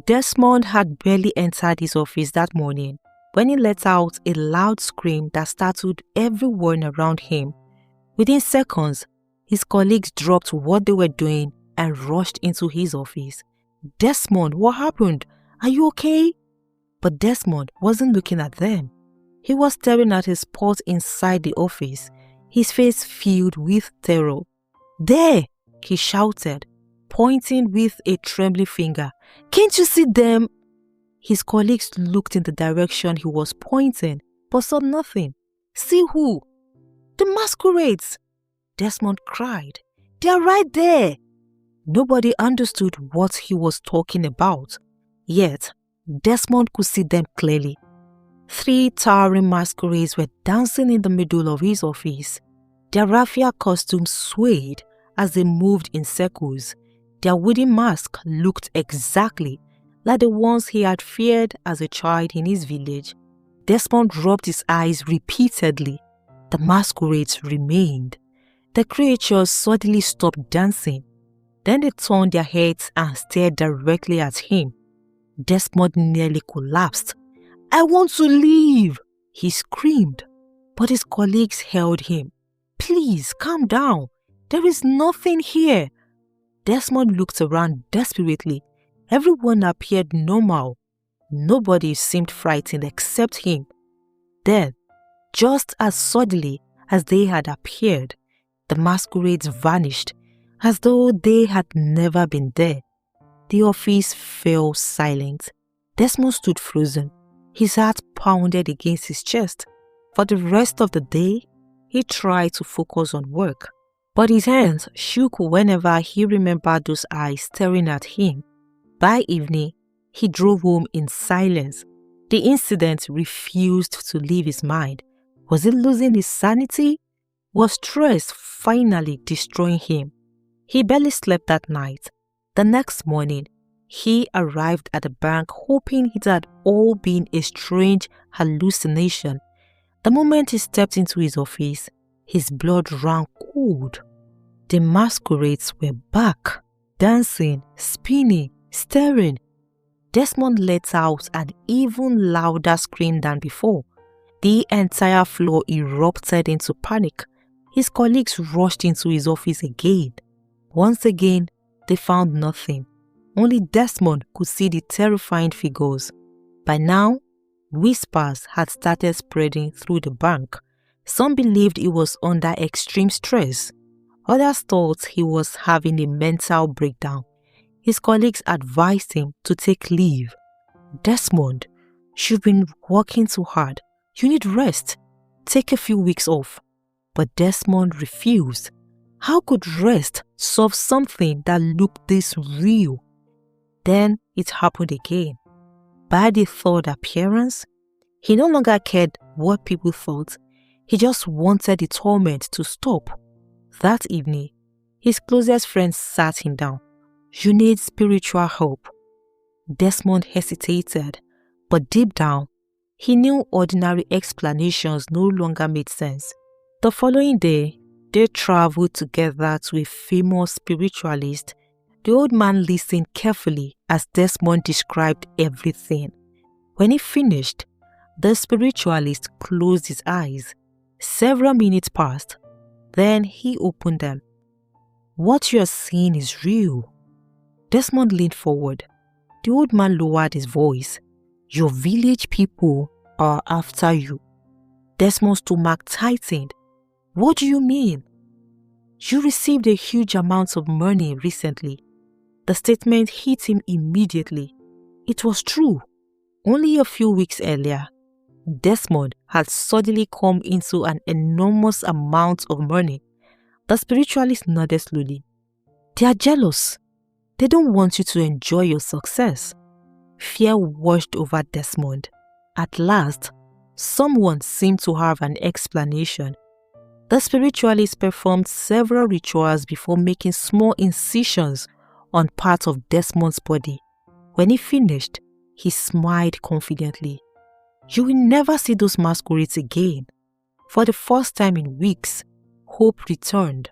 Desmond had barely entered his office that morning when he let out a loud scream that startled everyone around him. Within seconds, his colleagues dropped what they were doing and rushed into his office. "Desmond, what happened? Are you okay?" But Desmond wasn't looking at them. He was staring at a spot inside the office, his face filled with terror. "There!" he shouted, pointing with a trembling finger. "Can't you see them?" His colleagues looked in the direction he was pointing, but saw nothing. "See who?" "The Masquerades!" Desmond cried. "They are right there!" Nobody understood what he was talking about, yet Desmond could see them clearly. 3 towering masquerades were dancing in the middle of his office. Their raffia costumes swayed as they moved in circles. Their wooden masks looked exactly like the ones he had feared as a child in his village. Desmond rubbed his eyes repeatedly. The masquerades remained. The creatures suddenly stopped dancing. Then they turned their heads and stared directly at him. Desmond nearly collapsed. "I want to leave!" he screamed, but his colleagues held him. "Please, calm down. There is nothing here." Desmond looked around desperately. Everyone appeared normal. Nobody seemed frightened except him. Then, just as suddenly as they had appeared, the masquerades vanished, as though they had never been there. The office fell silent. Desmond stood frozen. His heart pounded against his chest. For the rest of the day, he tried to focus on work, but his hands shook whenever he remembered those eyes staring at him. By evening, he drove home in silence. The incident refused to leave his mind. Was he losing his sanity? Was stress finally destroying him? He barely slept that night. The next morning, he arrived at the bank hoping it had all been a strange hallucination. The moment he stepped into his office, his blood ran cold. The masquerades were back, dancing, spinning, staring. Desmond let out an even louder scream than before. The entire floor erupted into panic. His colleagues rushed into his office again. Once again, they found nothing. Only Desmond could see the terrifying figures. By now, whispers had started spreading through the bank. Some believed he was under extreme stress. Others thought he was having a mental breakdown. His colleagues advised him to take leave. "Desmond, you've been working too hard. You need rest. Take a few weeks off." But Desmond refused. How could rest solve something that looked this real? Then it happened again. By the third appearance, he no longer cared what people thought. He just wanted the torment to stop. That evening, his closest friend sat him down. "You need spiritual help." Desmond hesitated, but deep down, he knew ordinary explanations no longer made sense. The following day, they traveled together to a famous spiritualist. The old man listened carefully as Desmond described everything. When he finished, the spiritualist closed his eyes. Several minutes passed. Then he opened them. "What you are seeing is real." Desmond leaned forward. The old man lowered his voice. "Your village people are after you." Desmond's stomach tightened. "What do you mean?" "You received a huge amount of money recently." The statement hit him immediately. It was true. Only a few weeks earlier, Desmond had suddenly come into an enormous amount of money. The spiritualist nodded slowly. "They are jealous. They don't want you to enjoy your success." Fear washed over Desmond. At last, someone seemed to have an explanation. The spiritualist performed several rituals before making small incisions on parts of Desmond's body. When he finished, he smiled confidently. "You will never see those masquerades again." For the first time in weeks, hope returned.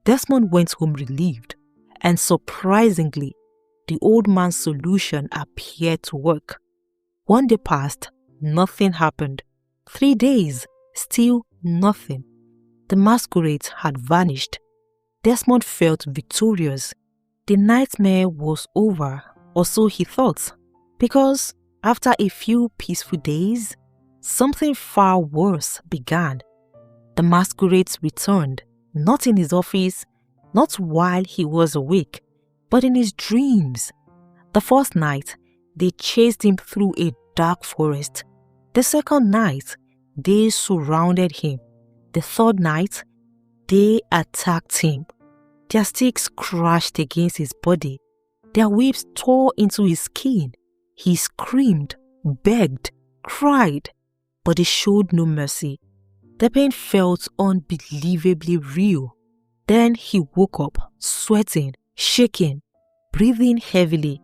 Desmond went home relieved, and surprisingly, the old man's solution appeared to work. 1 day passed, nothing happened. 3 days, still nothing. The masquerades had vanished. Desmond felt victorious. The nightmare was over, or so he thought, because after a few peaceful days, something far worse began. The masquerades returned, not in his office, not while he was awake, but in his dreams. The first night, they chased him through a dark forest. The second night, they surrounded him. The third night, they attacked him. Their sticks crashed against his body. Their whips tore into his skin. He screamed, begged, cried, but they showed no mercy. The pain felt unbelievably real. Then he woke up, sweating, shaking, breathing heavily.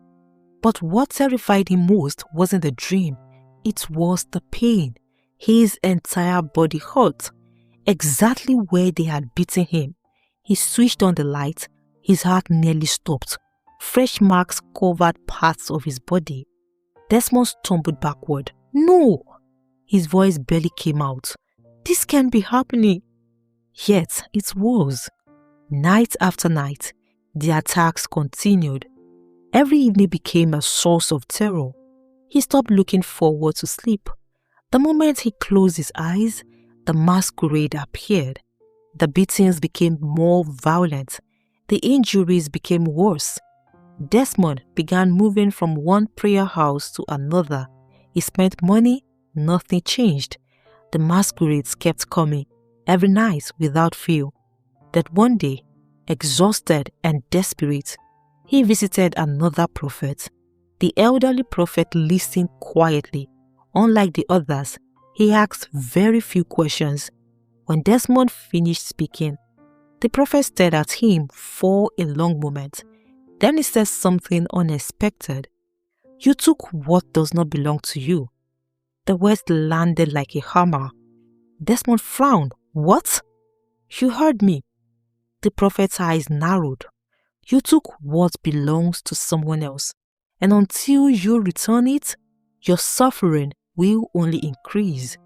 But what terrified him most wasn't the dream. It was the pain. His entire body hurt, exactly where they had beaten him. He switched on the light. His heart nearly stopped. Fresh marks covered parts of his body. Desmond stumbled backward. No! His voice barely came out. This can't be happening. Yet it was. Night after night, the attacks continued. Every evening became a source of terror. He stopped looking forward to sleep. The moment he closed his eyes, the masquerade appeared. The beatings became more violent. The injuries became worse. Desmond began moving from one prayer house to another. He spent money, nothing changed. The masquerades kept coming, every night without fail. That one day, exhausted and desperate, he visited another prophet. The elderly prophet listened quietly. Unlike the others, he asked very few questions. When Desmond finished speaking, the prophet stared at him for a long moment. Then he said something unexpected. "You took what does not belong to you." The words landed like a hammer. Desmond frowned. "What?" "You heard me." The prophet's eyes narrowed. "You took what belongs to someone else, and until you return it, your suffering will only increase."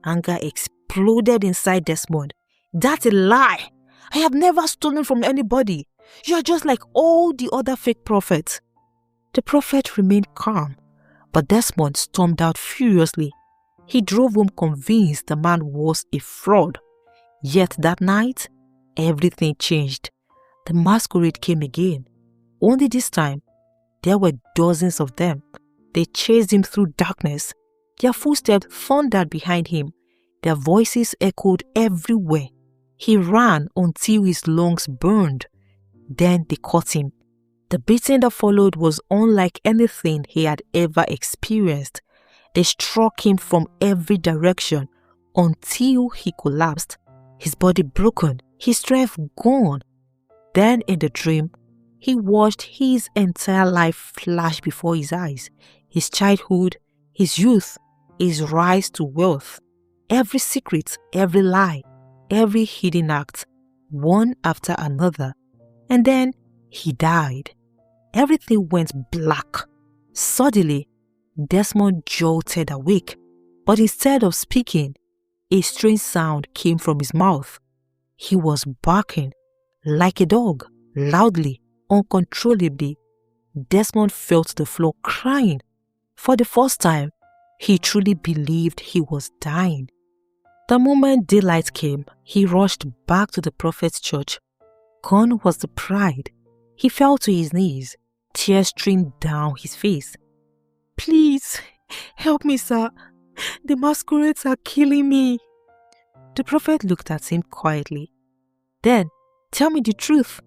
Anger exploded inside Desmond. "That's a lie! I have never stolen from anybody. You're just like all the other fake prophets." The prophet remained calm, but Desmond stormed out furiously. He drove home convinced the man was a fraud. Yet that night, everything changed. The masquerade came again. Only this time, there were dozens of them. They chased him through darkness. Their footsteps thundered behind him. Their voices echoed everywhere. He ran until his lungs burned. Then they caught him. The beating that followed was unlike anything he had ever experienced. They struck him from every direction until he collapsed, his body broken, his strength gone. Then in the dream, he watched his entire life flash before his eyes. His childhood, his youth, his rise to wealth. Every secret, every lie, every hidden act, one after another. And then he died. Everything went black. Suddenly, Desmond jolted awake, but instead of speaking, a strange sound came from his mouth. He was barking, like a dog, loudly, uncontrollably. Desmond felt the floor crying. For the first time, he truly believed he was dying. The moment daylight came, he rushed back to the prophet's church. Gone was the pride. He fell to his knees. Tears streamed down his face. "Please, help me, sir. The masquerades are killing me." The prophet looked at him quietly. "Then, tell me the truth."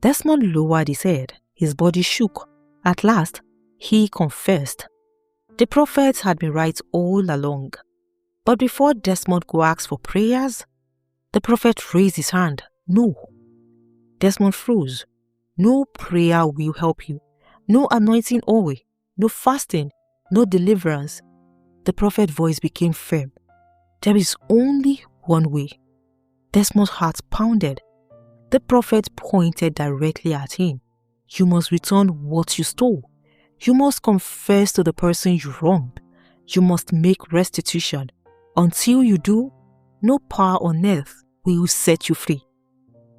Desmond lowered his head. His body shook. At last, he confessed. The prophet had been right all along. But before Desmond could ask for prayers, the prophet raised his hand. "No." Desmond froze. "No prayer will help you. No anointing oil. No fasting. No deliverance." The prophet's voice became firm. "There is only one way." Desmond's heart pounded. The prophet pointed directly at him. You must return what you stole. You must confess to the person you wronged. You must make restitution. Until you do, no power on earth will set you free.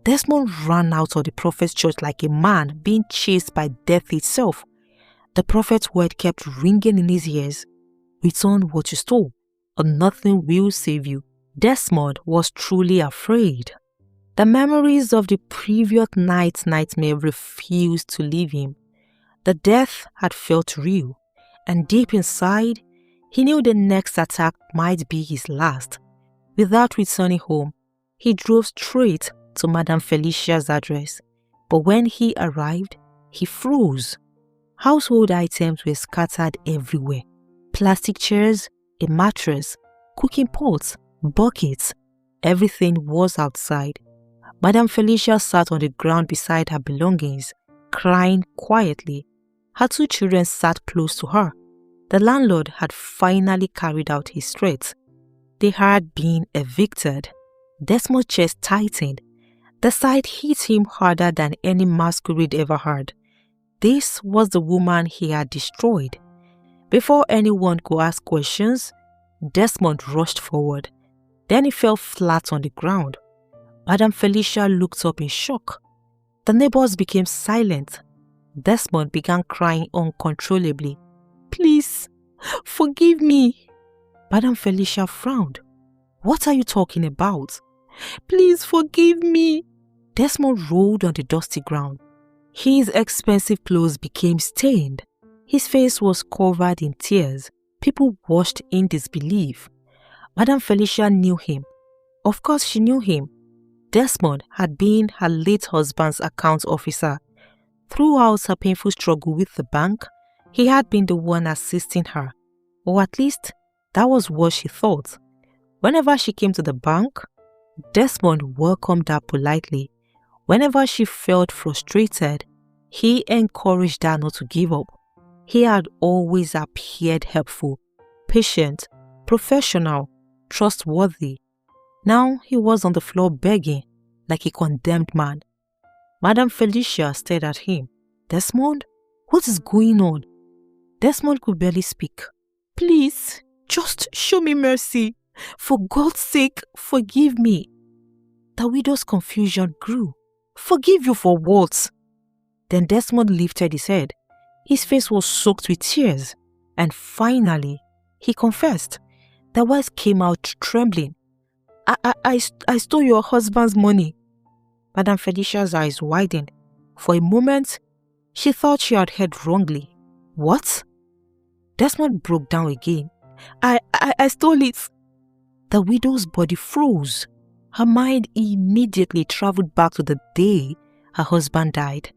Desmond ran out of the prophet's church like a man being chased by death itself. The prophet's word kept ringing in his ears. Return what you stole, or nothing will save you. Desmond was truly afraid. The memories of the previous night's nightmare refused to leave him. The death had felt real, and deep inside, he knew the next attack might be his last. Without returning home, he drove straight to Madame Felicia's address. But when he arrived, he froze. Household items were scattered everywhere. Plastic chairs, a mattress, cooking pots, buckets. Everything was outside. Madame Felicia sat on the ground beside her belongings, crying quietly. Her 2 children sat close to her. The landlord had finally carried out his threats. They had been evicted. Desmond's chest tightened. The sight hit him harder than any masquerade ever had. This was the woman he had destroyed. Before anyone could ask questions, Desmond rushed forward. Then he fell flat on the ground. Madame Felicia looked up in shock. The neighbors became silent. Desmond began crying uncontrollably. Please, forgive me. Madame Felicia frowned. What are you talking about? Please forgive me. Desmond rolled on the dusty ground. His expensive clothes became stained. His face was covered in tears. People watched in disbelief. Madame Felicia knew him. Of course she knew him. Desmond had been her late husband's account officer. Throughout her painful struggle with the bank, he had been the one assisting her. Or at least, that was what she thought. Whenever she came to the bank, Desmond welcomed her politely. Whenever she felt frustrated, he encouraged her not to give up. He had always appeared helpful, patient, professional, trustworthy. Now he was on the floor begging, like a condemned man. Madame Felicia stared at him. Desmond, what is going on? Desmond could barely speak. Please, just show me mercy. For God's sake, forgive me. The widow's confusion grew. Forgive you for what? Then Desmond lifted his head. His face was soaked with tears. And finally, he confessed. The words came out trembling. I stole your husband's money. Madame Felicia's eyes widened. For a moment, she thought she had heard wrongly. What? Desmond broke down again. I stole it. The widow's body froze. Her mind immediately traveled back to the day her husband died.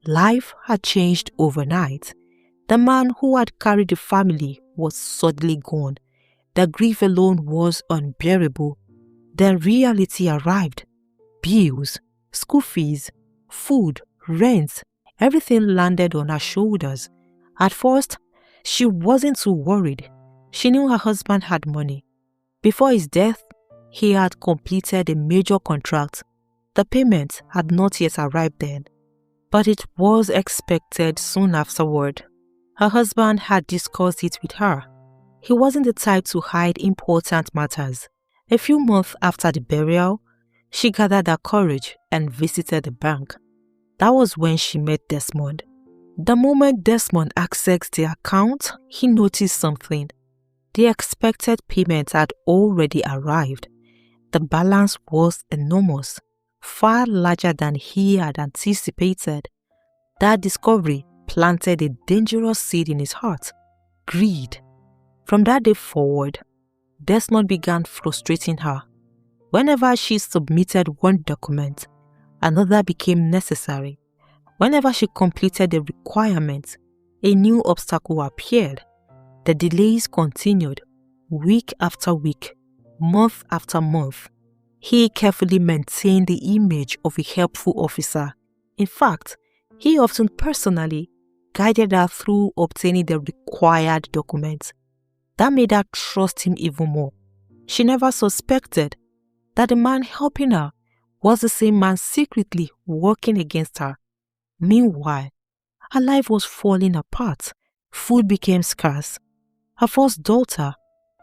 Life had changed overnight. The man who had carried the family was suddenly gone. The grief alone was unbearable. The reality arrived. Bills, school fees, food, rent, everything landed on her shoulders. At first, she wasn't too worried. She knew her husband had money. Before his death, he had completed a major contract. The payment had not yet arrived then, but it was expected soon afterward. Her husband had discussed it with her. He wasn't the type to hide important matters. A few months after the burial, she gathered her courage and visited the bank. That was when she met Desmond. The moment Desmond accessed the account, he noticed something. The expected payment had already arrived. The balance was enormous, far larger than he had anticipated. That discovery planted a dangerous seed in his heart: greed. From that day forward, Desmond began frustrating her. Whenever she submitted one document, another became necessary. Whenever she completed the requirement, a new obstacle appeared. The delays continued, week after week, month after month. He carefully maintained the image of a helpful officer. In fact, he often personally guided her through obtaining the required documents. That made her trust him even more. She never suspected that the man helping her was the same man secretly working against her. Meanwhile, her life was falling apart. Food became scarce. Her first daughter,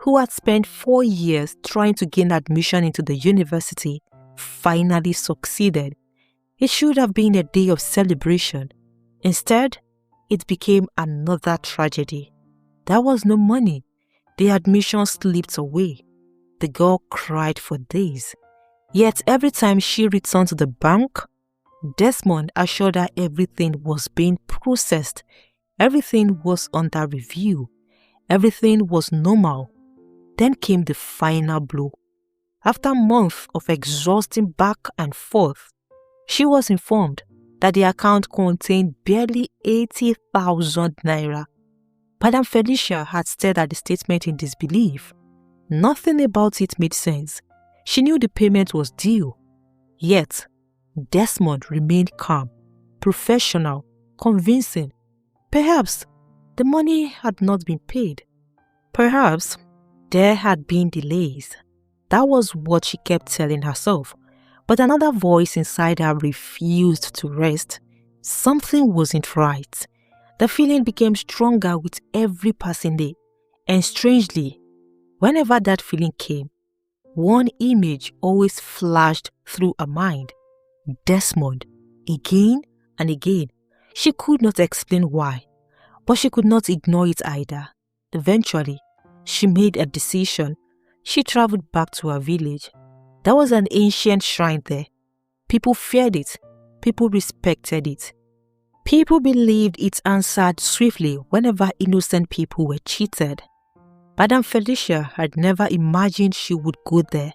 who had spent 4 years trying to gain admission into the university, finally succeeded. It should have been a day of celebration. Instead, it became another tragedy. There was no money. The admission slipped away. The girl cried for days. Yet every time she returned to the bank, Desmond assured her everything was being processed. Everything was under review. Everything was normal. Then came the final blow. After months of exhausting back and forth, she was informed that the account contained barely 80,000 naira. Madam Felicia had stared at the statement in disbelief. Nothing about it made sense. She knew the payment was due. Yet, Desmond remained calm, professional, convincing. Perhaps the money had not been paid. Perhaps there had been delays. That was what she kept telling herself. But another voice inside her refused to rest. Something wasn't right. The feeling became stronger with every passing day. And strangely, whenever that feeling came, one image always flashed through her mind. Desmond, again and again. She could not explain why, but she could not ignore it either. Eventually, she made a decision. She traveled back to her village. There was an ancient shrine there. People feared it. People respected it. People believed it answered swiftly whenever innocent people were cheated. Madam Felicia had never imagined she would go there,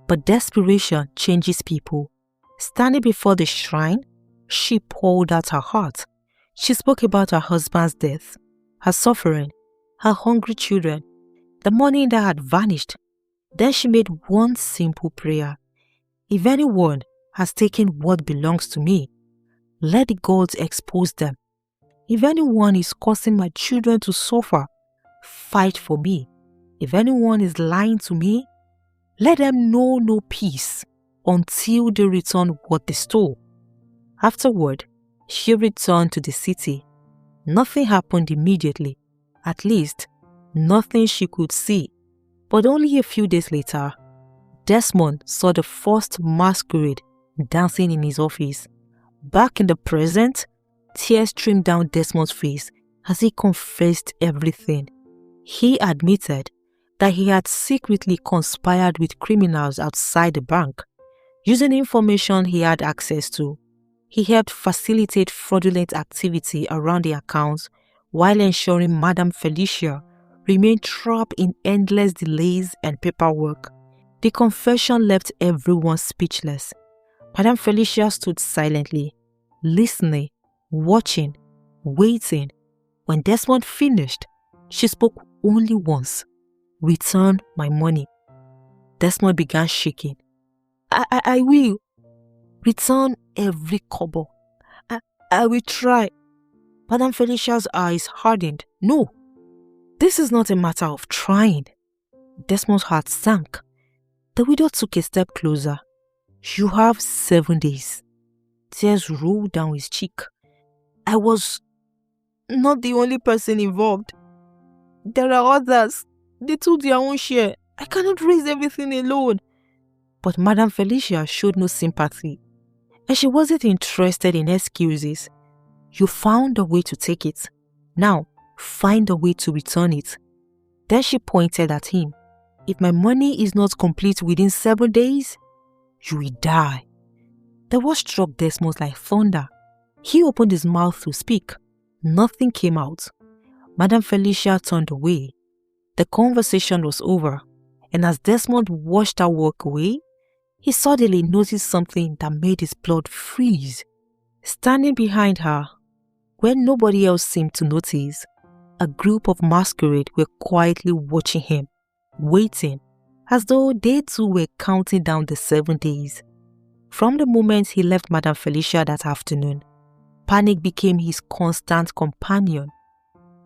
but desperation changes people. Standing before the shrine, she poured out her heart. She spoke about her husband's death, her suffering, her hungry children, the money that had vanished. Then she made one simple prayer. If anyone has taken what belongs to me, let the gods expose them. If anyone is causing my children to suffer, fight for me. If anyone is lying to me, let them know no peace until they return what they stole. Afterward, she returned to the city. Nothing happened immediately. At least, nothing she could see. But only a few days later, Desmond saw the first masquerade dancing in his office. Back in the present, tears streamed down Desmond's face as he confessed everything. He admitted that he had secretly conspired with criminals outside the bank. Using information he had access to, he helped facilitate fraudulent activity around the accounts while ensuring Madam Felicia remained trapped in endless delays and paperwork. The confession left everyone speechless. Madam Felicia stood silently, listening, watching, waiting. When Desmond finished, she spoke only once. "Return my money." Desmond began shaking. I will. Return every kobo. I will try. Madam Felicia's eyes hardened. No, this is not a matter of trying. Desmond's heart sank. The widow took a step closer. You have 7 days. Tears rolled down his cheek. I was not the only person involved. There are others. They took their own share. I cannot raise everything alone. But Madam Felicia showed no sympathy, and she wasn't interested in excuses. You found a way to take it. Now, find a way to return it. Then she pointed at him. If my money is not complete within 7 days, you will die. The word struck Desmond like thunder. He opened his mouth to speak. Nothing came out. Madam Felicia turned away. The conversation was over, and as Desmond watched her walk away, he suddenly noticed something that made his blood freeze. Standing behind her, where nobody else seemed to notice, a group of masquerades were quietly watching him, waiting, as though they too were counting down the 7 days. From the moment he left Madam Felicia that afternoon, panic became his constant companion.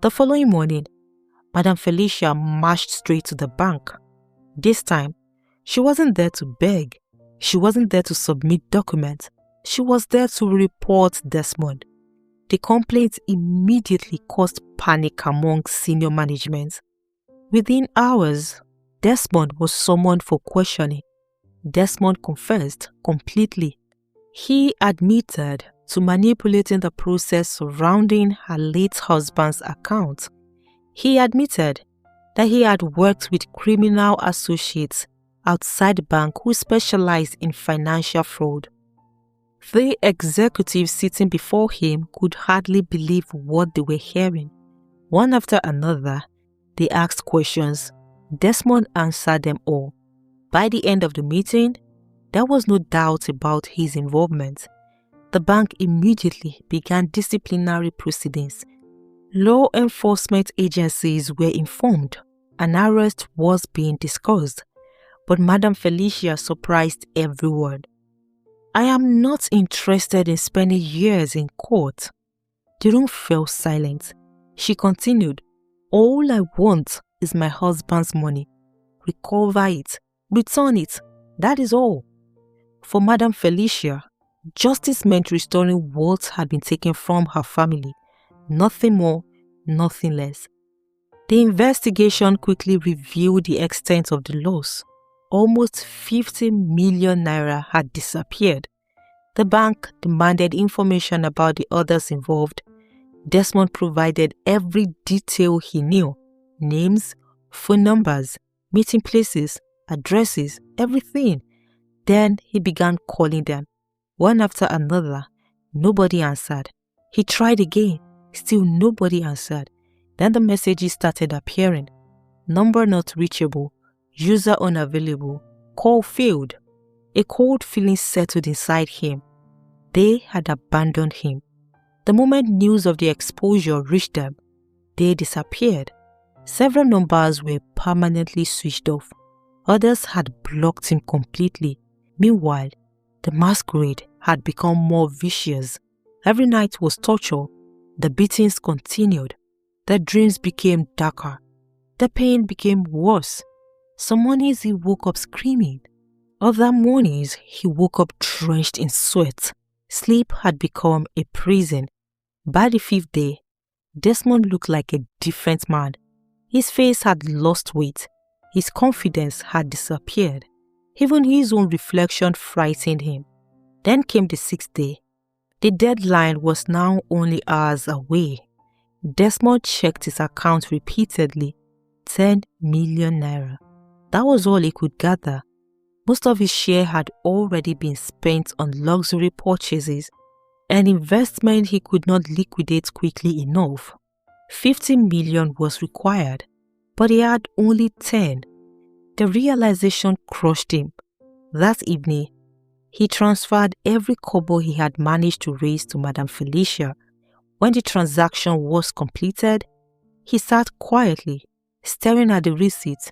The following morning, Madam Felicia marched straight to the bank. This time, she wasn't there to beg. She wasn't there to submit documents. She was there to report Desmond. The complaint immediately caused panic among senior management. Within hours, Desmond was summoned for questioning. Desmond confessed completely. He admitted to manipulating the process surrounding her late husband's account. He admitted that he had worked with criminal associates outside the bank who specialized in financial fraud. The executives sitting before him could hardly believe what they were hearing. One after another, they asked questions. Desmond answered them all. By the end of the meeting, there was no doubt about his involvement. The bank immediately began disciplinary proceedings. Law enforcement agencies were informed. An arrest was being discussed, but Madam Felicia surprised everyone. "I am not interested in spending years in court." The room fell silent. She continued, "All I want is my husband's money. Recover it, return it, that is all." For Madam Felicia, justice meant restoring what had been taken from her family. Nothing more, nothing less. The investigation quickly revealed the extent of the loss. Almost 50 million naira had disappeared. The bank demanded information about the others involved. Desmond provided every detail he knew: names, phone numbers, meeting places, addresses, everything. Then he began calling them. One after another, nobody answered. He tried again, still nobody answered. Then the messages started appearing. Number not reachable, user unavailable, call failed. A cold feeling settled inside him. They had abandoned him. The moment news of the exposure reached them, they disappeared. Several numbers were permanently switched off. Others had blocked him completely. Meanwhile, the masquerade had become more vicious. Every night was torture. The beatings continued. The dreams became darker. The pain became worse. Some mornings he woke up screaming. Other mornings he woke up drenched in sweat. Sleep had become a prison. By the 5th day, Desmond looked like a different man. His face had lost weight. His confidence had disappeared. Even his own reflection frightened him. Then came the 6th day. The deadline was now only hours away. Desmond checked his account repeatedly. 10 million naira. That was all he could gather. Most of his share had already been spent on luxury purchases, an investment he could not liquidate quickly enough. 50 million was required, but he had only 10. The realization crushed him. That evening, he transferred every kobo he had managed to raise to Madam Felicia. When the transaction was completed, he sat quietly, staring at the receipt.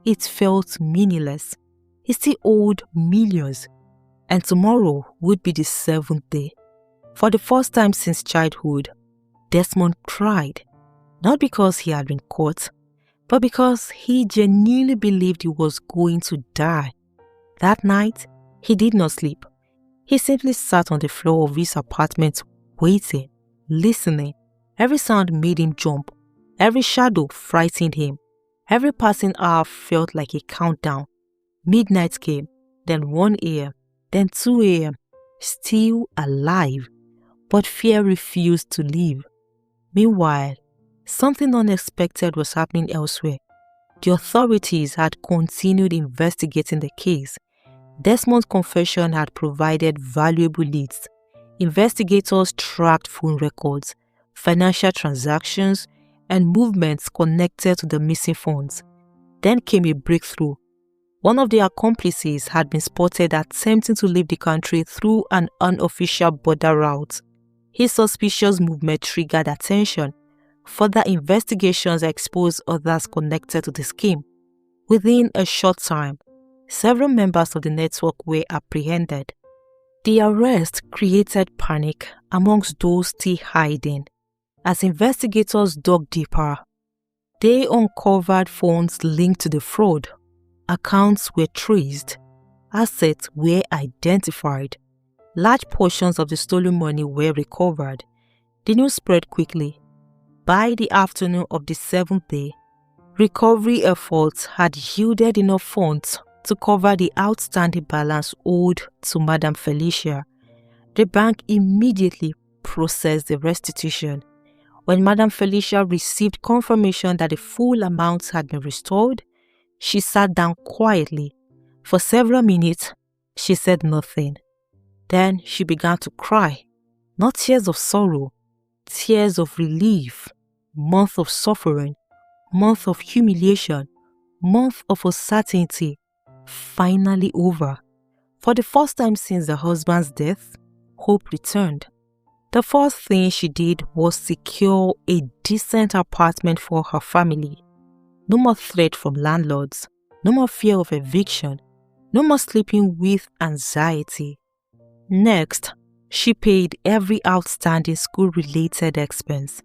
It felt meaningless. He still owed millions, and tomorrow would be the 7th day. For the first time since childhood, Desmond cried, not because he had been caught, but because he genuinely believed he was going to die. That night, he did not sleep. He simply sat on the floor of his apartment, waiting, listening. Every sound made him jump. Every shadow frightened him. Every passing hour felt like a countdown. Midnight came, then 1 a.m., then 2 a.m., still alive. But fear refused to leave. Meanwhile, something unexpected was happening elsewhere. The authorities had continued investigating the case. Desmond's confession had provided valuable leads. Investigators tracked phone records, financial transactions, and movements connected to the missing funds. Then came a breakthrough. One of the accomplices had been spotted attempting to leave the country through an unofficial border route. His suspicious movement triggered attention. Further investigations exposed others connected to the scheme. Within a short time, several members of the network were apprehended. The arrest created panic amongst those still hiding. As investigators dug deeper, they uncovered funds linked to the fraud. Accounts were traced. Assets were identified. Large portions of the stolen money were recovered. The news spread quickly. By the afternoon of the 7th day, recovery efforts had yielded enough funds to cover the outstanding balance owed to Madam Felicia. The bank immediately processed the restitution. When Madam Felicia received confirmation that the full amount had been restored, she sat down quietly. For several minutes, she said nothing. Then she began to cry, not tears of sorrow, tears of relief. Month of suffering, month of humiliation, month of uncertainty, finally over. For the first time since her husband's death, hope returned. The first thing she did was secure a decent apartment for her family. No more threat from landlords, no more fear of eviction, no more sleeping with anxiety. Next, she paid every outstanding school-related expense.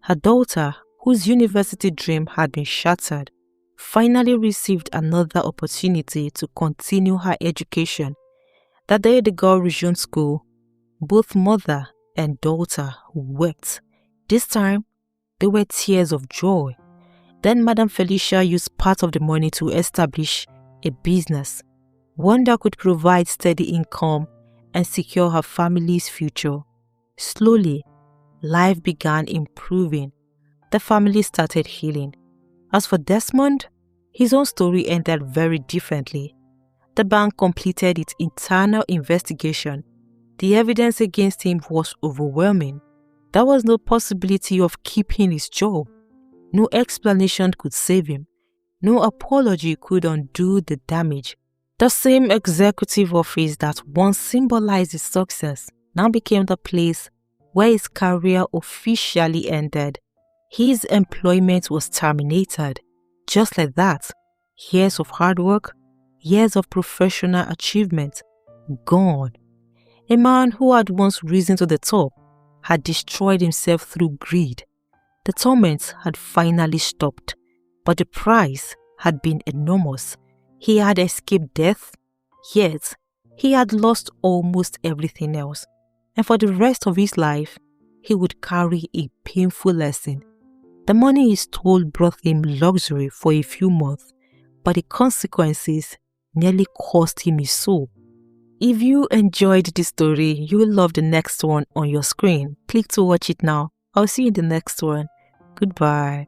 Her daughter, whose university dream had been shattered, finally received another opportunity to continue her education. The day the girl resumed school, both mother and daughter wept. This time, they were tears of joy. Then Madam Felicia used part of the money to establish a business, one that could provide steady income and secure her family's future. Slowly, life began improving. The family started healing. As for Desmond, his own story ended very differently. The bank completed its internal investigation. The evidence against him was overwhelming. There was no possibility of keeping his job. No explanation could save him. No apology could undo the damage. The same executive office that once symbolized his success now became the place where his career officially ended. His employment was terminated. Just like that, years of hard work, years of professional achievement, gone. A man who had once risen to the top had destroyed himself through greed. The torment had finally stopped, but the price had been enormous. He had escaped death, yet he had lost almost everything else. And for the rest of his life, he would carry a painful lesson. The money he stole brought him luxury for a few months, but the consequences nearly cost him his soul. If you enjoyed this story, you will love the next one on your screen. Click to watch it now. I'll see you in the next one. Goodbye.